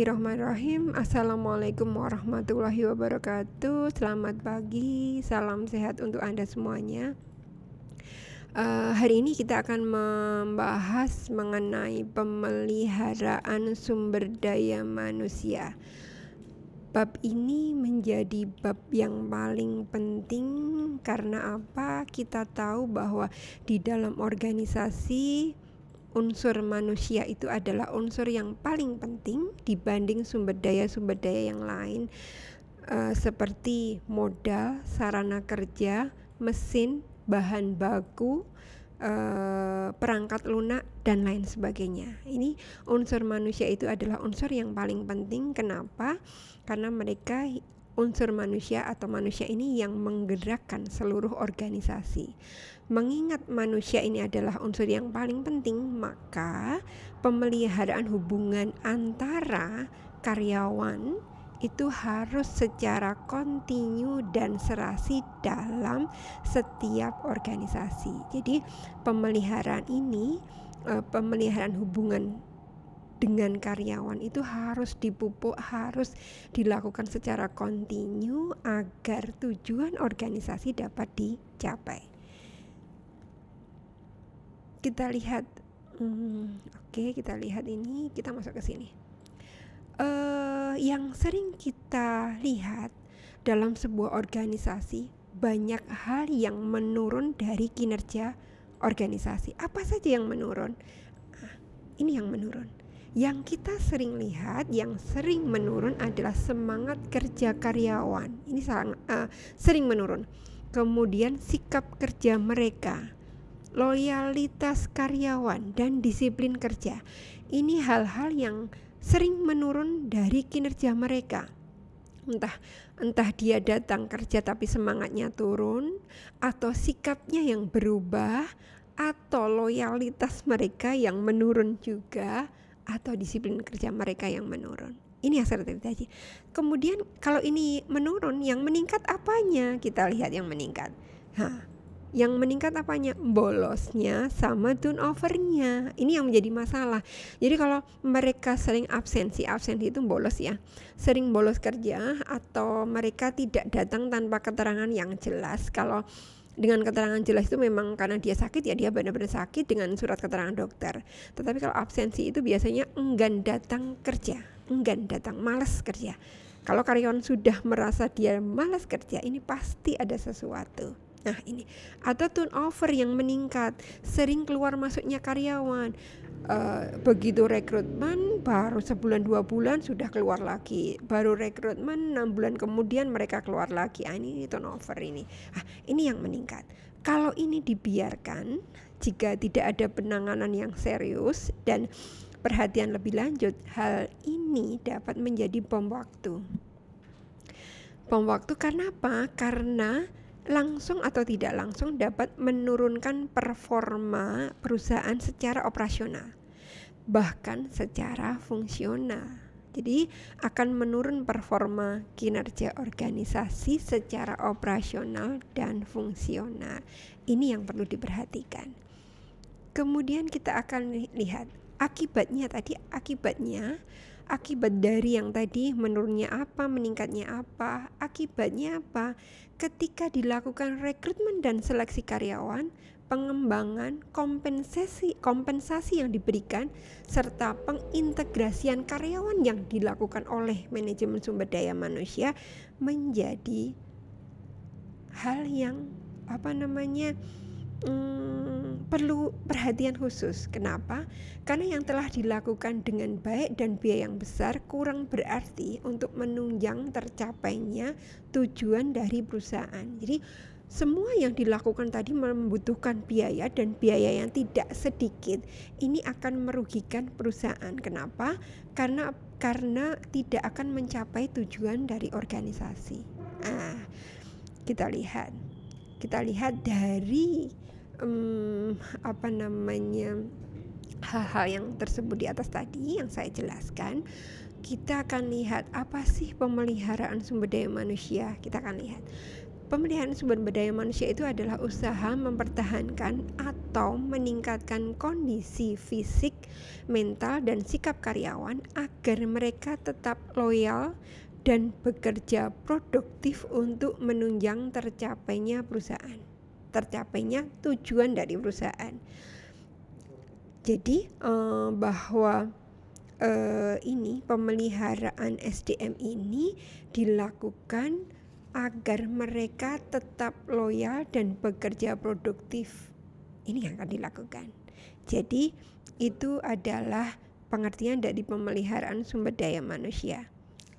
Bismillahirrahmanirrahim. Assalamualaikum warahmatullahi wabarakatuh. Selamat pagi, salam sehat untuk Anda semuanya. Hari ini kita akan membahas mengenai pemeliharaan sumber daya manusia. Bab ini menjadi bab yang paling penting karena apa? Kita tahu bahwa di dalam organisasi unsur manusia itu adalah unsur yang paling penting dibanding sumber daya yang lain, seperti modal, sarana kerja, mesin, bahan baku, perangkat lunak, dan lain sebagainya. Ini unsur manusia itu adalah unsur yang paling penting. Kenapa? Karena mereka unsur manusia atau manusia ini yang menggerakkan seluruh organisasi. Mengingat manusia ini adalah unsur yang paling penting, maka pemeliharaan hubungan antara karyawan itu harus secara kontinu dan serasi dalam setiap organisasi. Jadi pemeliharaan hubungan dengan karyawan itu harus dipupuk, harus dilakukan secara kontinu agar tujuan organisasi dapat dicapai. Kita lihat, kita lihat ini, kita masuk ke sini. Yang sering kita lihat dalam sebuah organisasi, banyak hal yang menurun dari kinerja organisasi. Apa saja yang menurun? Ini yang menurun. Yang kita sering lihat, yang sering menurun adalah semangat kerja karyawan. Ini sering menurun. Kemudian sikap kerja mereka, loyalitas karyawan, dan disiplin kerja. Ini hal-hal yang sering menurun dari kinerja mereka. Entah dia datang kerja tapi semangatnya turun, atau sikapnya yang berubah, atau loyalitas mereka yang menurun juga, atau disiplin kerja mereka yang menurun. Ini yang sering terjadi. Kemudian kalau ini menurun, yang meningkat apanya? Kita lihat yang meningkat. Yang meningkat apanya? Bolosnya sama turnovernya. Ini yang menjadi masalah. Jadi kalau mereka sering absensi itu bolos ya, sering bolos kerja, atau mereka tidak datang tanpa keterangan yang jelas. Kalau dengan keterangan jelas itu memang karena dia sakit, ya dia benar-benar sakit dengan surat keterangan dokter. Tetapi kalau absensi itu biasanya enggan datang kerja, enggan datang, malas kerja. Kalau karyawan sudah merasa dia malas kerja, ini pasti ada sesuatu. Nah ini, atau turnover yang meningkat, sering keluar masuknya karyawan. Begitu rekrutmen, baru sebulan 2 bulan sudah keluar lagi. Baru rekrutmen 6 bulan kemudian mereka keluar lagi. Ini turnover ini. Ini yang meningkat. Kalau ini dibiarkan, jika tidak ada penanganan yang serius dan perhatian lebih lanjut, hal ini dapat menjadi bom waktu. Bom waktu karena apa? Karena langsung atau tidak langsung dapat menurunkan performa perusahaan secara operasional, bahkan secara fungsional. Jadi akan menurun performa kinerja organisasi secara operasional dan fungsional. Ini yang perlu diperhatikan. Kemudian kita akan lihat akibatnya tadi, akibat dari yang tadi menurunnya apa, meningkatnya apa, akibatnya apa? Ketika dilakukan rekrutmen dan seleksi karyawan, pengembangan, kompensasi yang diberikan, serta pengintegrasian karyawan yang dilakukan oleh manajemen sumber daya manusia menjadi hal yang perlu perhatian khusus. Kenapa? Karena yang telah dilakukan dengan baik dan biaya yang besar kurang berarti untuk menunjang tercapainya tujuan dari perusahaan. Jadi semua yang dilakukan tadi membutuhkan biaya, dan biaya yang tidak sedikit. Ini akan merugikan perusahaan. Kenapa? Karena tidak akan mencapai tujuan dari organisasi. Kita lihat dari hal-hal yang tersebut di atas tadi yang saya jelaskan. Kita akan lihat apa sih pemeliharaan sumber daya manusia. Kita akan lihat pemeliharaan sumber daya manusia itu adalah usaha mempertahankan atau meningkatkan kondisi fisik, mental, dan sikap karyawan agar mereka tetap loyal dan bekerja produktif untuk menunjang tercapainya tujuan dari perusahaan. Jadi bahwa ini pemeliharaan SDM ini dilakukan agar mereka tetap loyal dan bekerja produktif. Ini yang akan dilakukan. Jadi itu adalah pengertian dari pemeliharaan sumber daya manusia.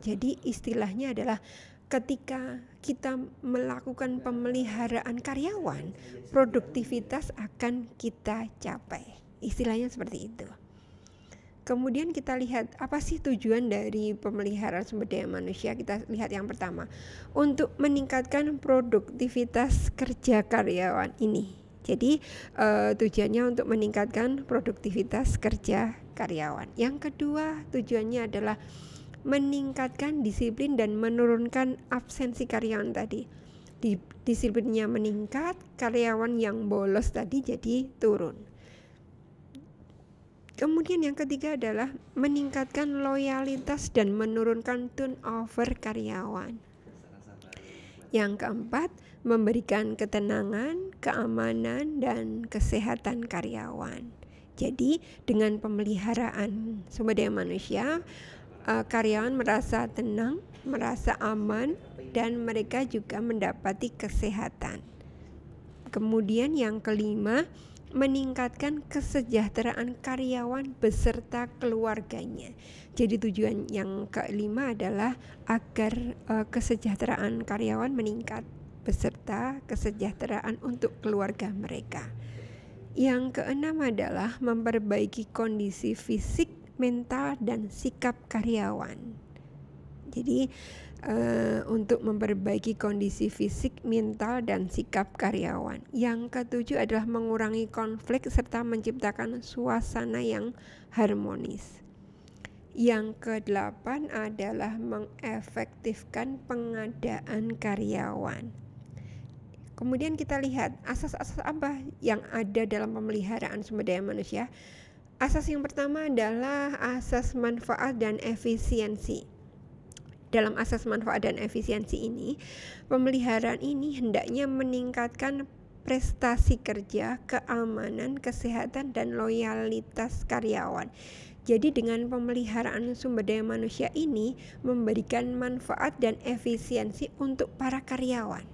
Jadi istilahnya adalah ketika kita melakukan pemeliharaan karyawan, produktivitas akan kita capai. Istilahnya seperti itu. Kemudian kita lihat apa sih tujuan dari pemeliharaan sumber daya manusia. Kita lihat yang pertama, untuk meningkatkan produktivitas kerja karyawan ini. Jadi tujuannya untuk meningkatkan produktivitas kerja karyawan. Yang kedua, tujuannya adalah meningkatkan disiplin dan menurunkan absensi karyawan tadi. Disiplinnya meningkat, karyawan yang bolos tadi jadi turun. Kemudian yang ketiga adalah meningkatkan loyalitas dan menurunkan turnover karyawan. Yang keempat, memberikan ketenangan, keamanan, dan kesehatan karyawan. Jadi dengan pemeliharaan sumber daya manusia, karyawan merasa tenang, merasa aman, dan mereka juga mendapati kesehatan. Kemudian yang kelima, meningkatkan kesejahteraan karyawan beserta keluarganya. Jadi tujuan yang kelima adalah agar kesejahteraan karyawan meningkat beserta kesejahteraan untuk keluarga mereka. Yang keenam adalah memperbaiki kondisi fisik, mental, dan sikap karyawan. Jadi untuk memperbaiki kondisi fisik, mental, dan sikap karyawan. Yang ketujuh adalah mengurangi konflik serta menciptakan suasana yang harmonis. Yang kedelapan adalah mengefektifkan pengadaan karyawan. Kemudian kita lihat asas-asas apa yang ada dalam pemeliharaan sumber daya manusia. Asas yang pertama adalah asas manfaat dan efisiensi. Dalam asas manfaat dan efisiensi ini, pemeliharaan ini hendaknya meningkatkan prestasi kerja, keamanan, kesehatan, dan loyalitas karyawan. Jadi dengan pemeliharaan sumber daya manusia ini memberikan manfaat dan efisiensi untuk para karyawan.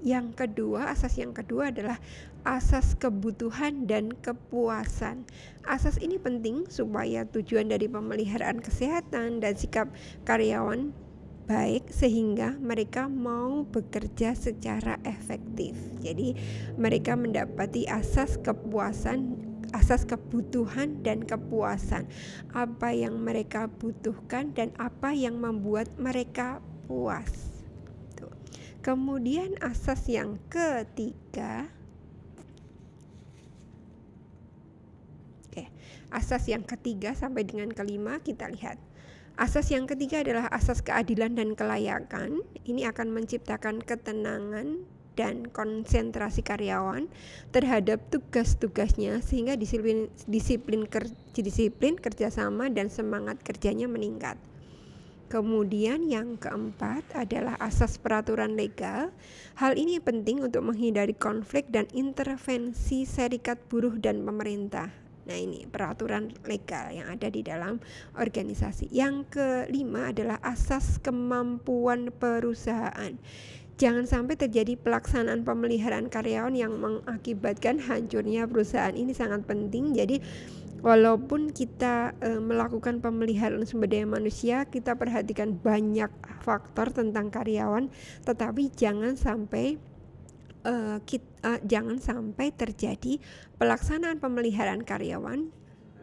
Yang kedua, asas yang kedua adalah asas kebutuhan dan kepuasan. Asas ini penting supaya tujuan dari pemeliharaan kesehatan dan sikap karyawan baik sehingga mereka mau bekerja secara efektif. Jadi mereka mendapati asas kepuasan, asas kebutuhan dan kepuasan. Apa yang mereka butuhkan dan apa yang membuat mereka puas. Kemudian asas yang ketiga, asas yang ketiga sampai dengan kelima kita lihat. Asas yang ketiga adalah asas keadilan dan kelayakan. Ini akan menciptakan ketenangan dan konsentrasi karyawan terhadap tugas-tugasnya sehingga disiplin kerjasama dan semangat kerjanya meningkat. Kemudian yang keempat adalah asas peraturan legal. Hal ini penting untuk menghindari konflik dan intervensi serikat buruh dan pemerintah. Nah ini peraturan legal yang ada di dalam organisasi. Yang kelima adalah asas kemampuan perusahaan. Jangan sampai terjadi pelaksanaan pemeliharaan karyawan yang mengakibatkan hancurnya perusahaan. Ini sangat penting. Jadi walaupun kita melakukan pemeliharaan sumber daya manusia, kita perhatikan banyak faktor tentang karyawan, tetapi jangan sampai terjadi pelaksanaan pemeliharaan karyawan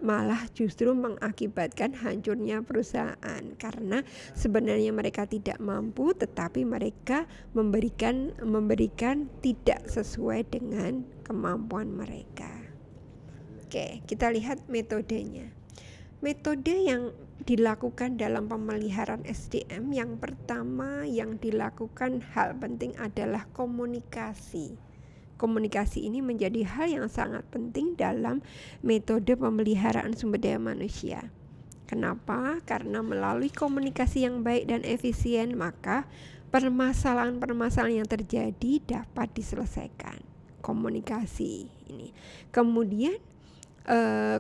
malah justru mengakibatkan hancurnya perusahaan, karena sebenarnya mereka tidak mampu tetapi mereka memberikan tidak sesuai dengan kemampuan mereka. Oke, kita lihat metodenya. Metode yang dilakukan dalam pemeliharaan SDM, yang pertama yang dilakukan hal penting adalah komunikasi. Komunikasi ini menjadi hal yang sangat penting dalam metode pemeliharaan sumber daya manusia. Kenapa? Karena melalui komunikasi yang baik dan efisien, maka permasalahan-permasalahan yang terjadi dapat diselesaikan. Komunikasi ini. Kemudian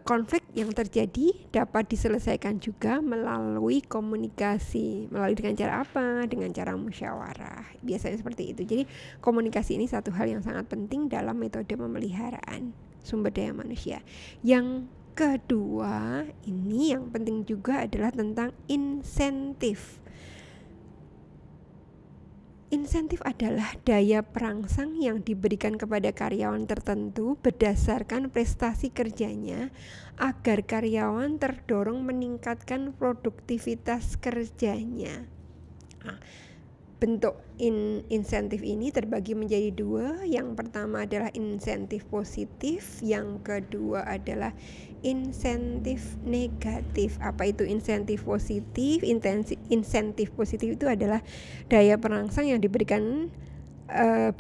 konflik yang terjadi dapat diselesaikan juga melalui komunikasi. Melalui dengan cara apa? Dengan cara musyawarah. Biasanya seperti itu. Jadi komunikasi ini satu hal yang sangat penting dalam metode pemeliharaan sumber daya manusia. Yang kedua, ini yang penting juga adalah tentang insentif. Insentif adalah daya perangsang yang diberikan kepada karyawan tertentu berdasarkan prestasi kerjanya agar karyawan terdorong meningkatkan produktivitas kerjanya. Nah, bentuk insentif ini terbagi menjadi dua. Yang pertama adalah insentif positif, yang kedua adalah insentif negatif. Apa itu insentif positif? Insentif positif itu adalah daya perangsang yang diberikan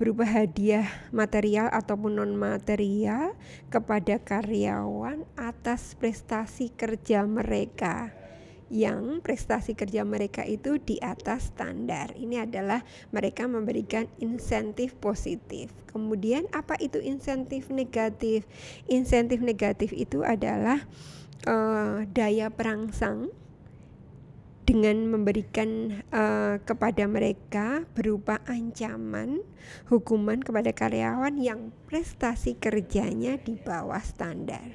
berupa hadiah material ataupun non material kepada karyawan atas prestasi kerja mereka, yang prestasi kerja mereka itu di atas standar. Ini adalah mereka memberikan insentif positif. Kemudian apa itu insentif negatif? Insentif negatif itu adalah daya perangsang dengan memberikan kepada mereka berupa ancaman hukuman kepada karyawan yang prestasi kerjanya di bawah standar.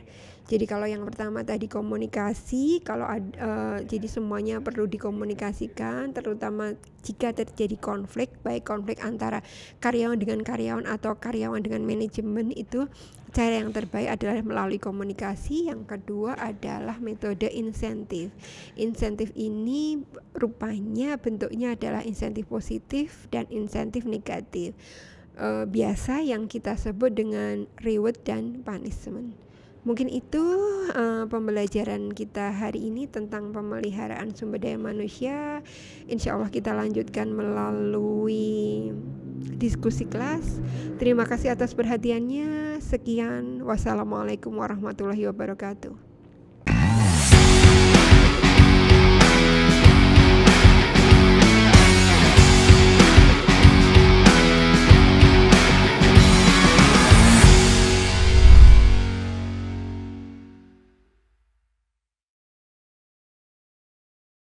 Jadi kalau yang pertama tadi komunikasi, kalau jadi semuanya perlu dikomunikasikan, terutama jika terjadi konflik, baik konflik antara karyawan dengan karyawan atau karyawan dengan manajemen, itu cara yang terbaik adalah melalui komunikasi. Yang kedua adalah metode insentif. Insentif ini rupanya bentuknya adalah insentif positif dan insentif negatif. Biasa yang kita sebut dengan reward dan punishment. Mungkin itu pembelajaran kita hari ini tentang pemeliharaan sumber daya manusia. Insya Allah kita lanjutkan melalui diskusi kelas. Terima kasih atas perhatiannya. Sekian, wassalamualaikum warahmatullahi wabarakatuh.